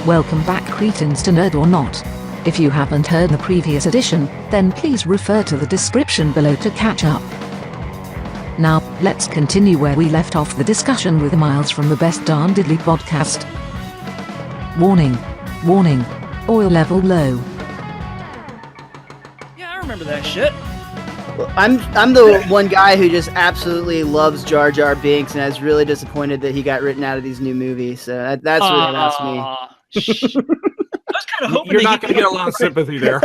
Welcome back, cretins, to Nerd or Not. If you haven't heard the previous edition, then please refer to the description below to catch up. Now, let's continue where we left off the discussion with Miles from the Best Darn Diddly podcast. Warning. Warning. Oil level low. Yeah, I remember that shit. Well, I'm the one guy who just absolutely loves Jar Jar Binks, and I was really disappointed that he got written out of these new movies. So that's what lost me. I was kind of hoping You're not going to get a lot of sympathy there.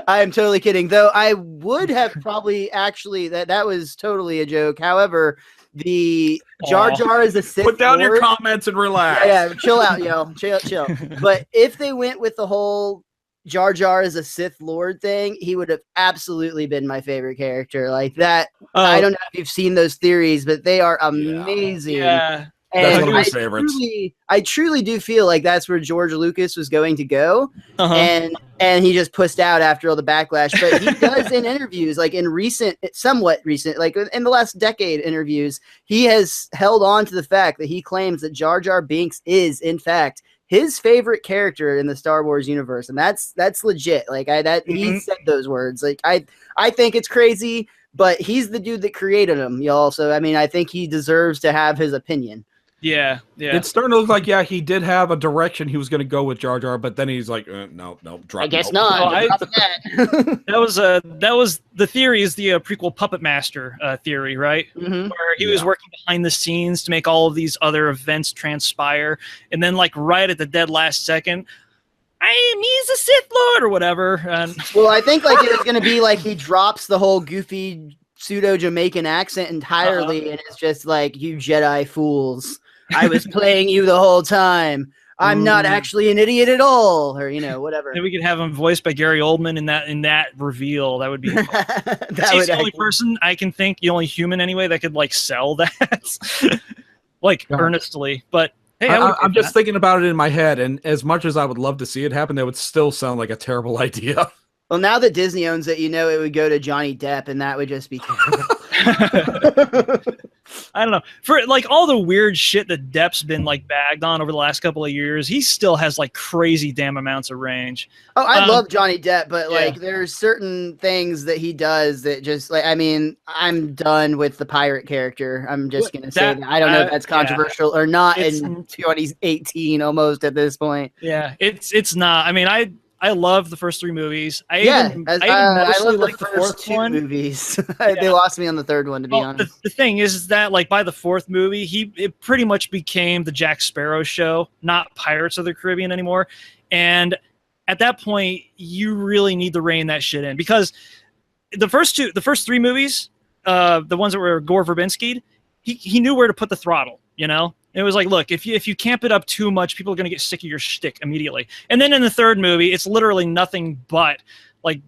I am totally kidding, though. I would have probably actually that was totally a joke. However, the Jar Jar is a Sith Put down Lord. your comments and relax. Yeah, chill out, yo, chill. But if they went with the whole Jar Jar is a Sith Lord thing, he would have absolutely been my favorite character. Like that. I don't know if you've seen those theories, but they are amazing. Yeah. That's And one of my favorites. I truly do feel like that's where George Lucas was going to go, Uh-huh. and he just pushed out after all the backlash. But he does in interviews, like in somewhat recent, like in the last decade interviews, he has held on to the fact that he claims that Jar Jar Binks is, in fact, his favorite character in the Star Wars universe, and that's legit. Like he said those words. Like I think it's crazy, but he's the dude that created him, y'all. So I mean, I think he deserves to have his opinion. Yeah. It's starting to look like, yeah, he did have a direction he was going to go with Jar Jar, but then he's like, no, drop. I guess no. not. That was the theory is the prequel Puppet Master theory, right? Mhm. Where he was working behind the scenes to make all of these other events transpire, and then like right at the dead last second, he's a Sith Lord or whatever. And Well, I think like it was going to be like he drops the whole goofy pseudo Jamaican accent entirely, and it's just like, you Jedi fools. I was playing you the whole time. I'm not actually an idiot at all, or whatever. then we could have him voiced by Gary Oldman in that reveal. That would be. He's the only person I can think, the only human anyway, that could like sell that, earnestly. But hey, I'm just thinking about it in my head, and as much as I would love to see it happen, that would still sound like a terrible idea. Well, now that Disney owns it, it would go to Johnny Depp, and that would just be terrible. I don't know. For like all the weird shit that Depp's been like bagged on over the last couple of years, he still has like crazy damn amounts of range. Oh, I love Johnny Depp, but like there's certain things that he does that just like, I mean, I'm done with the pirate character. I'm just gonna say that. I don't know if that's controversial or not in 2018 almost at this point. Yeah, it's not. I mean, I love the first three movies. I love like the the fourth two one. movies. They lost me on the third one, to be honest. The thing is that like by the fourth movie, it pretty much became the Jack Sparrow show, not Pirates of the Caribbean anymore. And at that point, you really need to rein that shit in, because the first three movies, the ones that were Gore Verbinski'd, he knew where to put the throttle. It was like, look, if you camp it up too much, people are going to get sick of your shtick immediately. And then in the third movie, it's literally nothing but like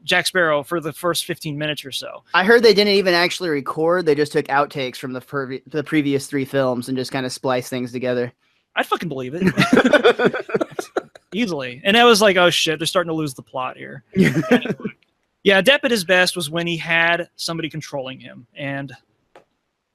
Jack Sparrow for the first 15 minutes or so. I heard they didn't even actually record. They just took outtakes from the previous three films and just kind of spliced things together. I'd fucking believe it. Easily. And I was like, oh shit, they're starting to lose the plot here. Yeah, Depp at his best was when he had somebody controlling him. And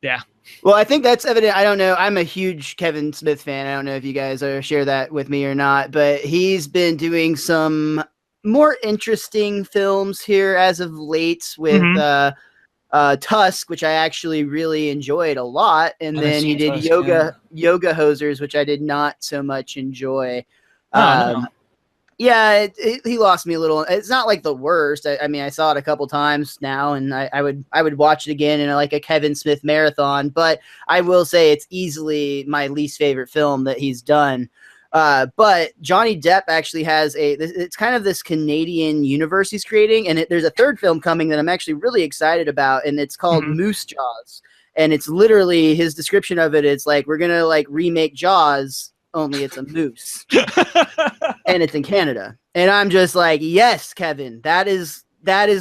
yeah. Well, I think that's evident. I don't know. I'm a huge Kevin Smith fan. I don't know if you guys share that with me or not, but he's been doing some more interesting films here as of late with Tusk, which I actually really enjoyed a lot. And then he did Yoga Hosers, which I did not so much enjoy. No. Yeah, he lost me a little. It's not like the worst. I mean, I saw it a couple times now, and I would watch it again in like a Kevin Smith marathon. But I will say it's easily my least favorite film that he's done. But Johnny Depp actually has it's kind of this Canadian universe he's creating, and there's a third film coming that I'm actually really excited about, and it's called Moosejaws. And it's literally, his description of it is like, we're gonna like remake Jaws, only it's a moose. And it's in Canada. And I'm just like, yes, Kevin, that is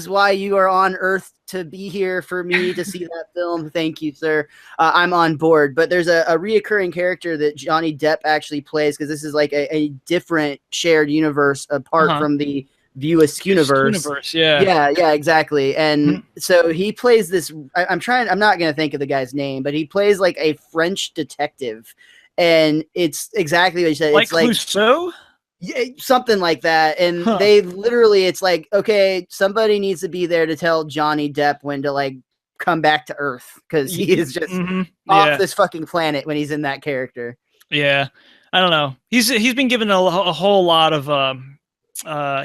why you are on Earth, to be here for me to see that film. Thank you, sir. I'm on board. But there's a reoccurring character that Johnny Depp actually plays, because this is like a different shared universe apart from the View Askew-niverse. Yeah, exactly. And so he plays this. I'm not going to think of the guy's name, but he plays like a French detective. and it's exactly what you said. Like It's like Clouseau? yeah, something like that. And Huh. they literally, it's like, okay, somebody needs to be there to tell Johnny Depp when to like come back to Earth because he is just off this fucking planet when he's in that character. Yeah, I don't know. He's been given a whole lot of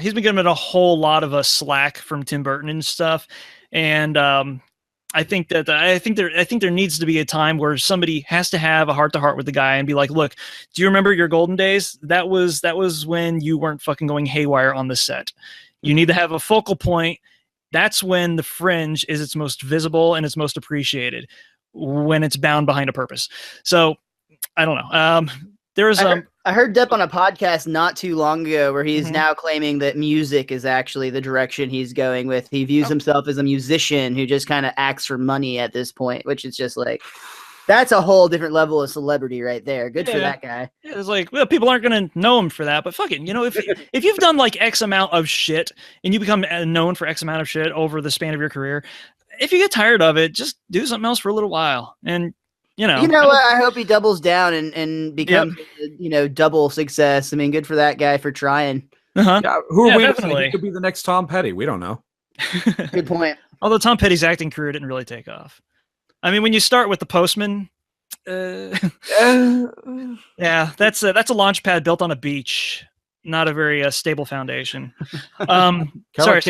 he's been given a whole lot of slack from Tim Burton and stuff, and I think there needs to be a time where somebody has to have a heart to heart with the guy and be like, look, do you remember your golden days? That was when you weren't fucking going haywire on the set. You need to have a focal point. That's when the fringe is its most visible and its most appreciated, when it's bound behind a purpose. So I don't know. I heard Depp on a podcast not too long ago where he's now claiming that music is actually the direction he's going with. He views himself as a musician who just kind of acts for money at this point, which is just like, that's a whole different level of celebrity right there. Good for that guy. Yeah, it's like, well, people aren't going to know him for that, but fucking, if you've done like X amount of shit and you become known for X amount of shit over the span of your career, if you get tired of it, just do something else for a little while. And you know what? I hope he doubles down and becomes, double success. I mean, good for that guy for trying. Yeah, who are we to definitely. say? He could be the next Tom Petty. We don't know. Good point. Although Tom Petty's acting career didn't really take off. I mean, when you start with The Postman, yeah, that's a launch pad built on a beach, not a very stable foundation. Sorry,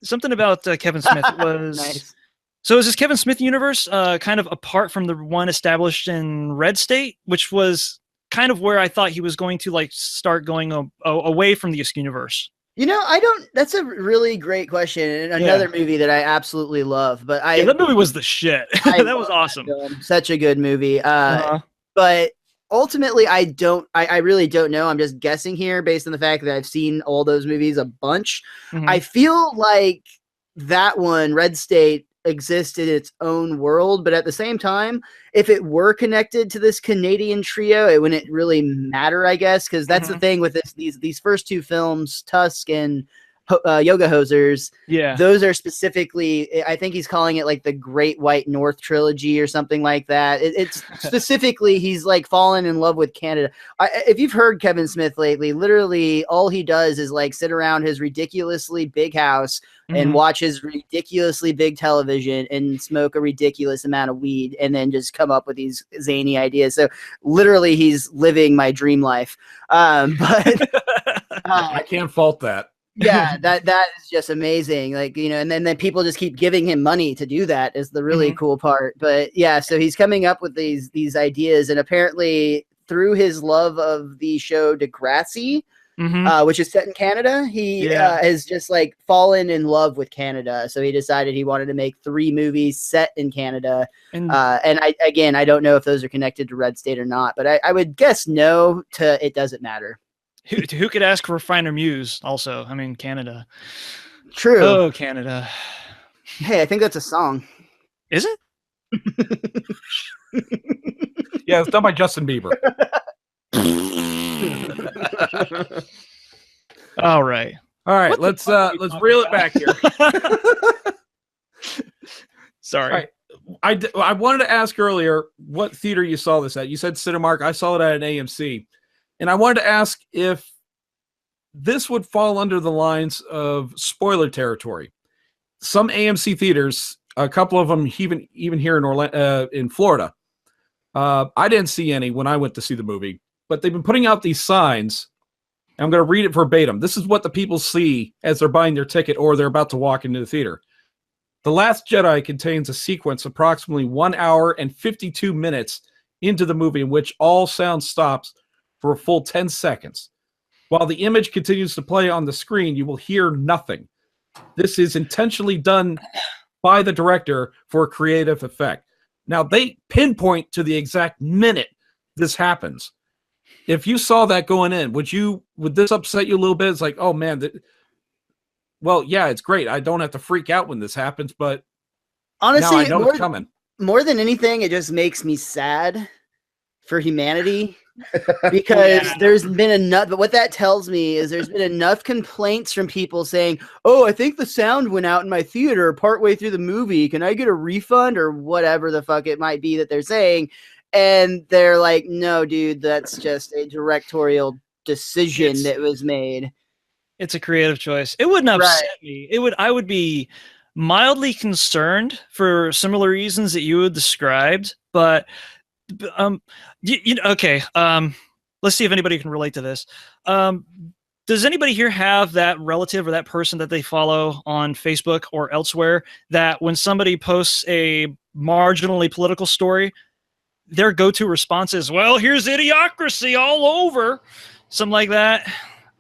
something about Kevin Smith was. Nice. So is this Kevin Smith universe kind of apart from the one established in Red State, which was kind of where I thought he was going to like start going away from the universe? That's a really great question. And another movie that I absolutely love, but that movie was the shit. That was awesome. Such a good movie. But ultimately I really don't know. I'm just guessing here based on the fact that I've seen all those movies a bunch. I feel like that one, Red State, exists in its own world, but at the same time, if it were connected to this Canadian trio, it wouldn't really matter, I guess, because that's the thing with these first two films, Tusk and Yoga Hosers. Yeah, those are specifically, I think he's calling it like the Great White North trilogy or something like that. It's specifically, he's like fallen in love with Canada. If you've heard Kevin Smith lately, literally all he does is like sit around his ridiculously big house and watch his ridiculously big television and smoke a ridiculous amount of weed and then just come up with these zany ideas. So literally he's living my dream life. But I can't fault that. Yeah, that is just amazing. Like, and then people just keep giving him money to do that is the really cool part. But yeah, so he's coming up with these ideas, and apparently through his love of the show Degrassi, which is set in Canada, he has just like fallen in love with Canada. So he decided he wanted to make 3 movies set in Canada. And I don't know if those are connected to Red State or not, but I would guess no to it doesn't matter. Who could ask for a finer muse? Also, I mean, Canada. True. Oh, Canada. Hey, I think that's a song. Is it? Yeah, it's done by Justin Bieber. All right. Let's reel it back here. Sorry. Right. I wanted to ask earlier what theater you saw this at. You said Cinemark. I saw it at an AMC. And I wanted to ask if this would fall under the lines of spoiler territory. Some AMC theaters, a couple of them even here in Florida, I didn't see any when I went to see the movie, but they've been putting out these signs. And I'm going to read it verbatim. This is what the people see as they're buying their ticket or they're about to walk into the theater. The Last Jedi contains a sequence approximately 1 hour and 52 minutes into the movie in which all sound stops for a full 10 seconds. While the image continues to play on the screen, you will hear nothing. This is intentionally done by the director for a creative effect. Now, they pinpoint to the exact minute this happens. If you saw that going in, would this upset you a little bit? It's like, oh man, well, yeah, it's great. I don't have to freak out when this happens, but honestly, now I know it's coming. More than anything, it just makes me sad for humanity. Because there's been enough, but what that tells me is there's been enough complaints from people saying, oh, I think the sound went out in my theater partway through the movie. Can I get a refund or whatever the fuck it might be that they're saying? and they're like, no, dude, that's just a directorial decision that was made. It's a creative choice. It wouldn't upset me. I would be mildly concerned for similar reasons that you had described, but okay. Let's see if anybody can relate to this. Does anybody here have that relative or that person that they follow on Facebook or elsewhere that when somebody posts a marginally political story, their go-to response is, well, here's idiocracy all over, something like that?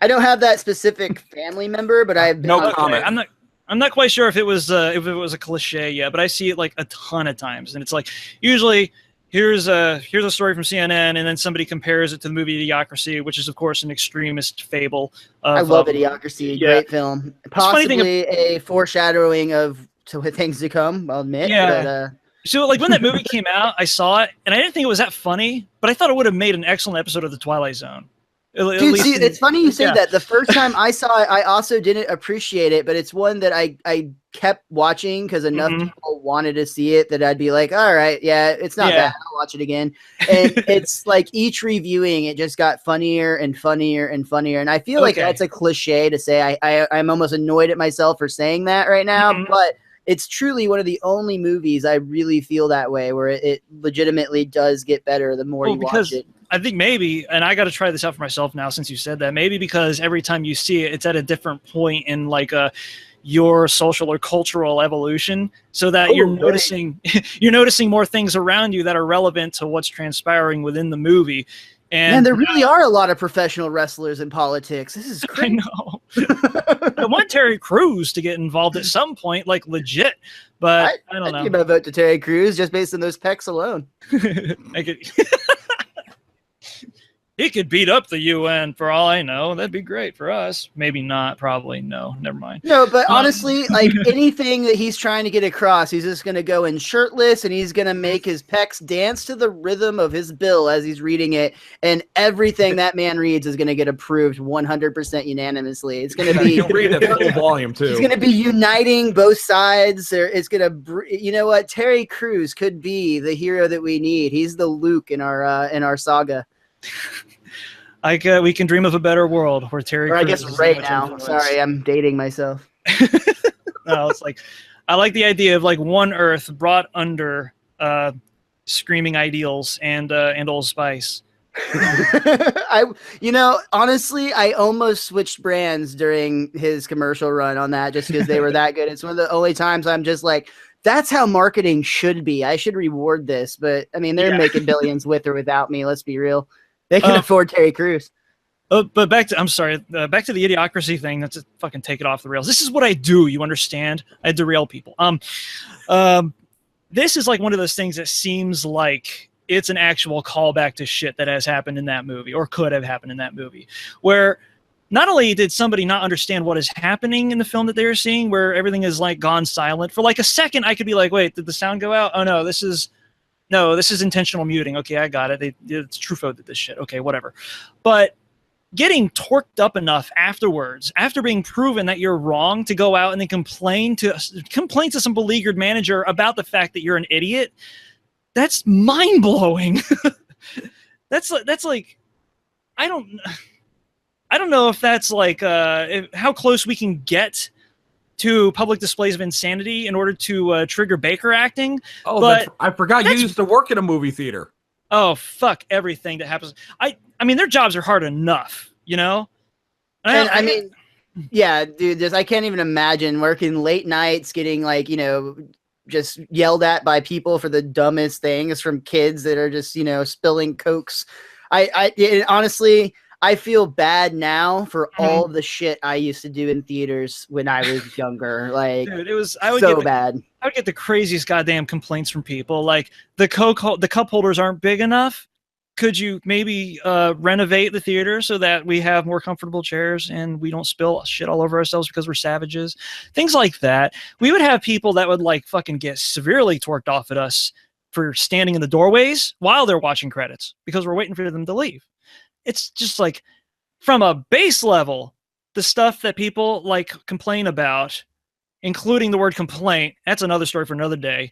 I don't have that specific family member, but I've been no comment. I'm not quite sure if it was a cliche yet, but I see it like a ton of times, and it's like usually here's a story from CNN, and then somebody compares it to the movie Idiocracy, which is of course an extremist fable. I love Idiocracy, great film, possibly a foreshadowing of things to come. I'll admit. Yeah. But, so like when that movie came out, I saw it, and I didn't think it was that funny, but I thought it would have made an excellent episode of The Twilight Zone. Dude, see, it's funny you say that. The first time I saw it, I also didn't appreciate it, but it's one that I kept watching because enough people wanted to see it that I'd be like, all right, yeah, it's not bad. I'll watch it again. And it's like each reviewing, it just got funnier and funnier and funnier. And I feel like that's a cliche to say. I'm almost annoyed at myself for saying that right now, but it's truly one of the only movies I really feel that way, where it legitimately does get better the more you watch it. I think maybe, and I got to try this out for myself now since you said that, maybe because every time you see it, it's at a different point in like your social or cultural evolution, so that you're noticing more things around you that are relevant to what's transpiring within the movie. And there really are a lot of professional wrestlers in politics. This is crazy. I know. I want Terry Crews to get involved at some point, like legit. But I don't know. I'd give a vote to Terry Crews just based on those pecs alone. I could. He could beat up the UN for all I know. That'd be great for us. Maybe not. Probably no. Never mind. No, but honestly, like anything that he's trying to get across, he's just going to go in shirtless and he's going to make his pecs dance to the rhythm of his bill as he's reading it. And everything that man reads is going to get approved 100% unanimously. It's going to be. He'll read it full volume too. It's going to be uniting both sides. It's going to. You know what? Terry Crews could be the hero that we need. He's the Luke in our saga. We can dream of a better world where Terry. Or I guess right now. Sorry, I'm dating myself. No, it's like I like the idea of like one Earth brought under screaming ideals and Old Spice. Honestly, I almost switched brands during his commercial run on that just because they were that good. It's one of the only times I'm just like, that's how marketing should be. I should reward this, but I mean, they're making billions with or without me. Let's be real. They can afford Terry Crews. But back to the Idiocracy thing. That's fucking take it off the rails. This is what I do. You understand? I derail people. This is like one of those things that seems like it's an actual callback to shit that has happened in that movie or could have happened in that movie, where not only did somebody not understand what is happening in the film that they were seeing, where everything is like gone silent for like a second. I could be like, wait, did the sound go out? Oh no, this is intentional muting. Okay, I got it. It's Truffaut did this shit. Okay, whatever. But getting torqued up enough afterwards, after being proven that you're wrong, to go out and then complain to some beleaguered manager about the fact that you're an idiot, that's mind blowing. That's like I don't know if that's like how close we can get to public displays of insanity in order to trigger Baker acting. Oh, but I forgot you used to work at a movie theater. Oh, fuck everything that happens. I mean, their jobs are hard enough, you know? I mean, yeah, dude, I can't even imagine working late nights, getting like, just yelled at by people for the dumbest things from kids that are just, spilling Cokes. Honestly, I feel bad now for all the shit I used to do in theaters when I was younger. Like, dude, I would get the craziest goddamn complaints from people. Like, the cup holders aren't big enough. Could you maybe renovate the theater so that we have more comfortable chairs and we don't spill shit all over ourselves because we're savages? Things like that. We would have people that would like fucking get severely torqued off at us for standing in the doorways while they're watching credits because we're waiting for them to leave. It's just like, from a base level, the stuff that people like complain about, including the word complaint, that's another story for another day,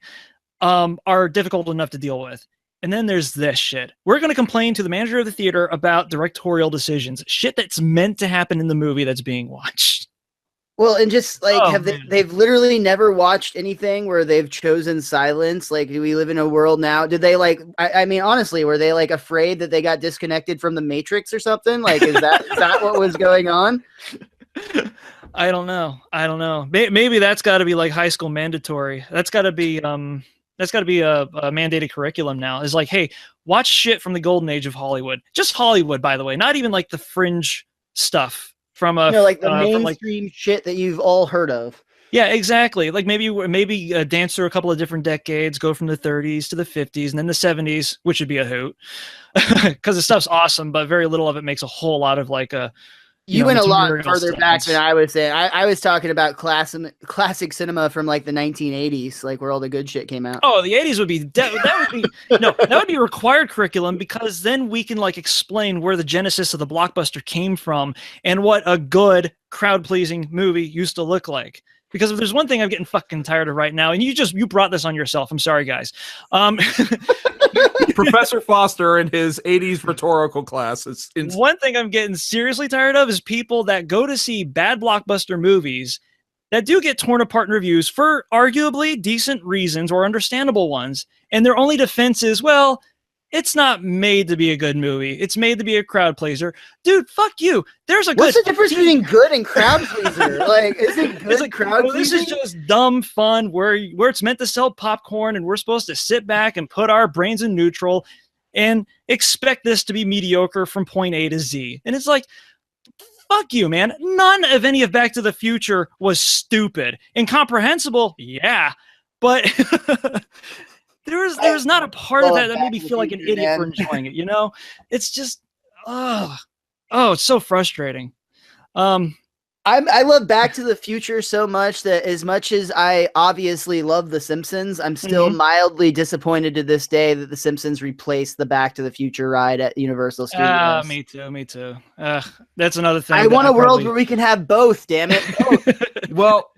are difficult enough to deal with. And then there's this shit. We're going to complain to the manager of the theater about directorial decisions, shit that's meant to happen in the movie that's being watched. Well, and just like man. they've literally never watched anything where they've chosen silence. Like, do we live in a world now? Did they like? I mean, honestly, were they like afraid that they got disconnected from the Matrix or something? Like, is that what was going on? I don't know. Maybe that's got to be like high school mandatory. That's got to be a mandated curriculum now. Is like, hey, watch shit from the golden age of Hollywood. Just Hollywood, by the way, not even like the fringe stuff from like the mainstream shit that you've all heard of. Yeah, exactly. Like maybe dance through a couple of different decades, go from the 30s to the 50s and then the 70s, which would be a hoot because the stuff's awesome, but very little of it makes a whole lot of like a. You went a lot further back than I was saying. I was talking about classic cinema from like the 1980s, like where all the good shit came out. Oh, the 80s would be that would be required curriculum, because then we can like explain where the genesis of the blockbuster came from and what a good crowd-pleasing movie used to look like. Because if there's one thing I'm getting fucking tired of right now, and you brought this on yourself. I'm sorry, guys. Professor Foster in his 80s rhetorical class. One thing I'm getting seriously tired of is people that go to see bad blockbuster movies that do get torn apart in reviews for arguably decent reasons or understandable ones. And their only defense is, well, it's not made to be a good movie. It's made to be a crowd pleaser. Dude, fuck you. What's the difference between good and crowd pleaser? Like, is it good like, crowd pleaser? This is just dumb fun where it's meant to sell popcorn and we're supposed to sit back and put our brains in neutral and expect this to be mediocre from point A to Z. And it's like, fuck you, man. None of any of Back to the Future was stupid. Incomprehensible, yeah. But there was not a part of that made me feel like an idiot for enjoying it, you know? It's just, it's so frustrating. I love Back to the Future so much that as much as I obviously love The Simpsons, I'm still mildly disappointed to this day that The Simpsons replaced the Back to the Future ride at Universal Studios. Me too. That's another thing. I want a world where we can have both, damn it. Both. Well,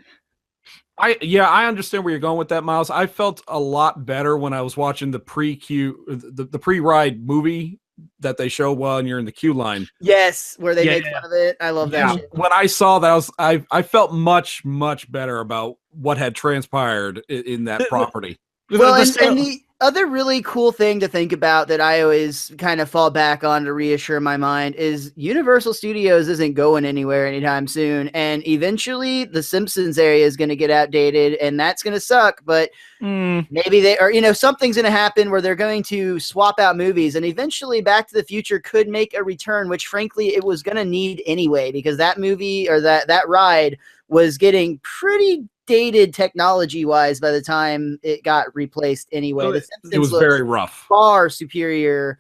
I understand where you're going with that, Miles. I felt a lot better when I was watching the pre-ride movie that they show when you're in the queue line. Yes, where they make fun of it. I love that shit. When I saw that, I felt much, much better about what had transpired in that property. Well, and the other really cool thing to think about that I always kind of fall back on to reassure my mind is Universal Studios isn't going anywhere anytime soon. And eventually the Simpsons area is going to get outdated and that's going to suck. But maybe something's going to happen where they're going to swap out movies, and eventually Back to the Future could make a return, which frankly it was going to need anyway, because that movie or that ride was getting pretty dated technology wise by the time it got replaced anyway. It was very rough. Far superior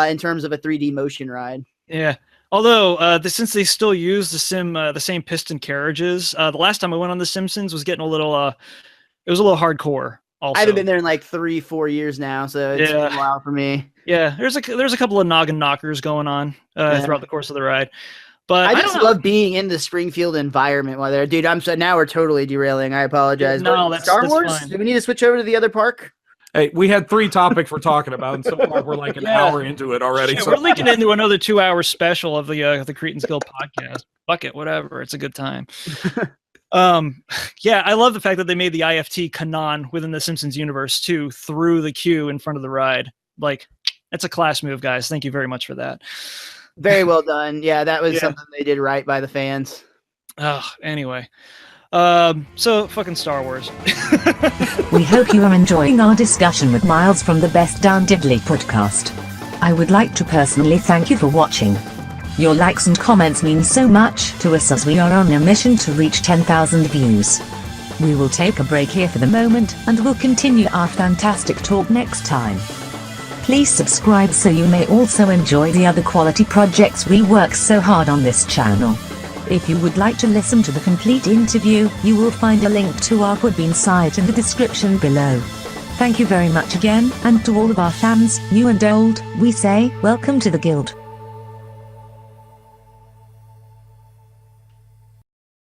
in terms of a 3D motion ride. Yeah. Although since they still use the same piston carriages, the last time I went on The Simpsons was getting a little it was a little hardcore. Also, I haven't been there in like 3-4 years now, so it's been a while for me. Yeah, there's a couple of noggin knockers going on throughout the course of the ride. But I just love being in the Springfield environment while they're, dude. Now we're totally derailing. I apologize. No, that's Star Wars. Fine. Do we need to switch over to the other park? Hey, we had 3 topics we're talking about, and so far we're like an hour into it already. Yeah, we're leaking into another 2-hour special of the Cretan's Guild podcast. Fuck it, whatever. It's a good time. I love the fact that they made the IFT canon within the Simpsons universe too, through the queue in front of the ride. Like, that's a class move, guys. Thank you very much for that. Very well done. Yeah, that was something they did right by the fans. Anyway. So fucking Star Wars. We hope you are enjoying our discussion with Miles from the Best Damn Diddly podcast. I would like to personally thank you for watching. Your likes and comments mean so much to us as we are on a mission to reach 10,000 views. We will take a break here for the moment and will continue our fantastic talk next time. Please subscribe so you may also enjoy the other quality projects we work so hard on this channel. If you would like to listen to the complete interview, you will find a link to our Podbean site in the description below. Thank you very much again, and to all of our fans, new and old, we say, welcome to the guild.